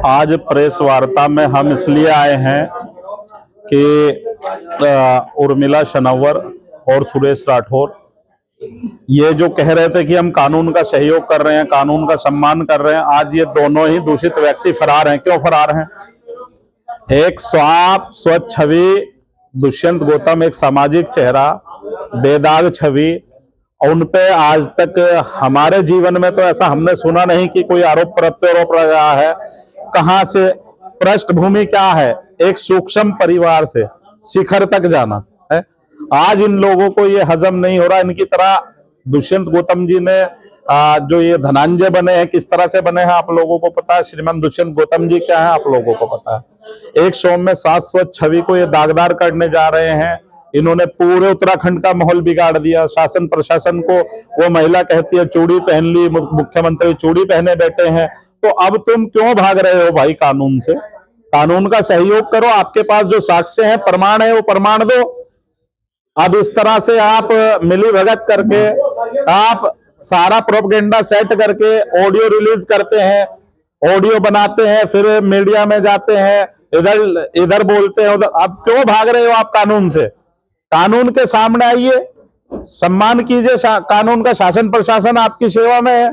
आज प्रेस वार्ता में हम इसलिए आए हैं कि उर्मिला शनवर और सुरेश राठौर ये जो कह रहे थे कि हम कानून का सहयोग कर रहे हैं, कानून का सम्मान कर रहे हैं, आज ये दोनों ही दूषित व्यक्ति फरार हैं। क्यों फरार हैं? एक साफ स्वच्छ छवि दुष्यंत गौतम, एक सामाजिक चेहरा, बेदाग छवि, उन पे आज तक हमारे जीवन में तो ऐसा हमने सुना नहीं कि कोई आरोप प्रत्यारोप लगा है। कहां से, पृष्ठभूमि क्या है? एक सूक्ष्म परिवार से शिखर तक जाना है। आज इन लोगों को ये हजम नहीं हो रहा। इनकी तरह दुष्यंत गौतम जी ने जो ये धनंजय बने हैं, किस तरह से बने हैं आप लोगों को पता है। श्रीमान दुष्यंत गौतम जी क्या है आप लोगों को पता है। एक सौम्य साफ स्वच्छ छवि को ये दागदार करने जा रहे हैं। इन्होंने पूरे उत्तराखंड का माहौल बिगाड़ दिया। शासन प्रशासन को वो महिला कहती है चूड़ी पहन ली, मुख्यमंत्री चूड़ी पहने बैठे हैं। तो अब तुम क्यों भाग रहे हो भाई कानून से? कानून का सहयोग करो। आपके पास जो साक्ष्य है, प्रमाण है, वो प्रमाण दो। अब इस तरह से आप मिली भगत करके आप सारा प्रोपेगेंडा सेट करके ऑडियो रिलीज करते हैं, ऑडियो बनाते हैं, फिर मीडिया में जाते हैं, इधर बोलते हैं उधर। अब क्यों भाग रहे हो आप कानून से? कानून के सामने आइए, सम्मान कीजिए कानून का। शासन प्रशासन आपकी सेवा में है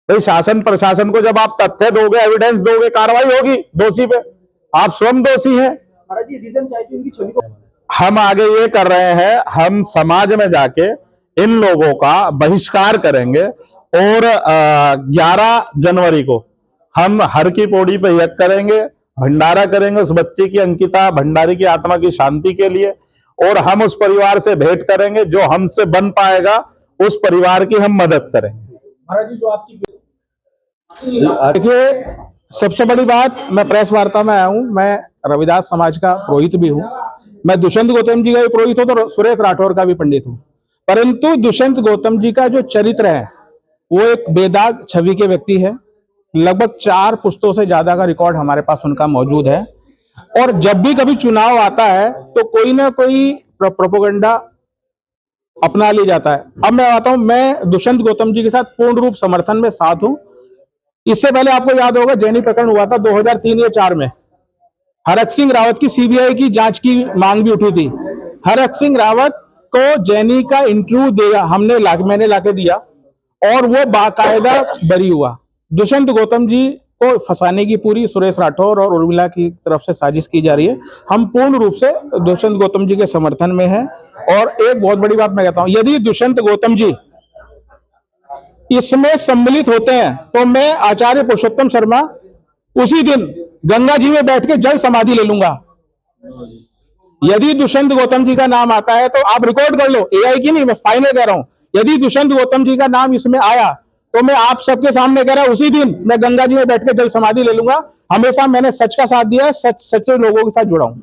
भाई। शासन प्रशासन को जब आप तथ्य दोगे, एविडेंस दोगे, कार्रवाई होगी दोषी पे। आप स्वयं दोषी हैं। हम आगे ये कर रहे हैं, हम समाज में जाके इन लोगों का बहिष्कार करेंगे और 11 जनवरी को हम हर की पौड़ी पे यज्ञ करेंगे, भंडारा करेंगे उस बच्चे की, अंकिता भंडारी की आत्मा की शांति के लिए। और हम उस परिवार से भेंट करेंगे, जो हमसे बन पाएगा उस परिवार की हम मदद करेंगे। देखिए, सबसे बड़ी बात, मैं प्रेस वार्ता में आया हूं। मैं रविदास समाज का पुरोहित भी हूं। मैं दुष्यंत गौतम जी का भी पुरोहित हूं तो सुरेश राठौर का भी पंडित हूं। परंतु दुष्यंत गौतम जी का जो चरित्र है वो एक बेदाग छवि के व्यक्ति है। लगभग 4 पुस्तकों से ज्यादा का रिकॉर्ड हमारे पास उनका मौजूद है। और जब भी कभी चुनाव आता है तो कोई ना कोई प्रोपेगेंडा अपना लिया जाता है। अब मैं आता हूं, मैं दुष्यंत गौतम जी के साथ पूर्ण रूप समर्थन में साथ हूं। इससे पहले आपको याद होगा जैनी प्रकरण हुआ था 2003 या 4 में। हरक सिंह रावत की सीबीआई की जांच की मांग भी उठी थी। हरक सिंह रावत को जैनी का इंटरव्यू दिया, मैंने लाके दिया और वो बाकायदा बरी हुआ। दुष्यंत गौतम जी को फंसाने की पूरी सुरेश राठौर और उर्मिला की तरफ से साजिश की जा रही है। हम पूर्ण रूप से दुष्यंत गौतम जी के समर्थन में हैं। और एक बहुत बड़ी बात मैं कहता हूं, यदि दुष्यंत गौतम जी इसमें सम्मिलित होते हैं तो मैं आचार्य पुरुषोत्तम शर्मा उसी दिन गंगा जी में बैठ के जल समाधि ले लूंगा। यदि दुष्यंत गौतम जी का नाम आता है तो आप रिकॉर्ड कर लो, एआई की नहीं, मैं फाइनल कह रहा हूं। यदि दुष्यंत गौतम जी का नाम इसमें आया तो मैं आप सबके सामने कह रहा हूं, उसी दिन मैं गंगा जी में बैठ के जल समाधि ले लूंगा। हमेशा मैंने सच का साथ दिया, सच्चे लोगों के साथ जुड़ा हूं।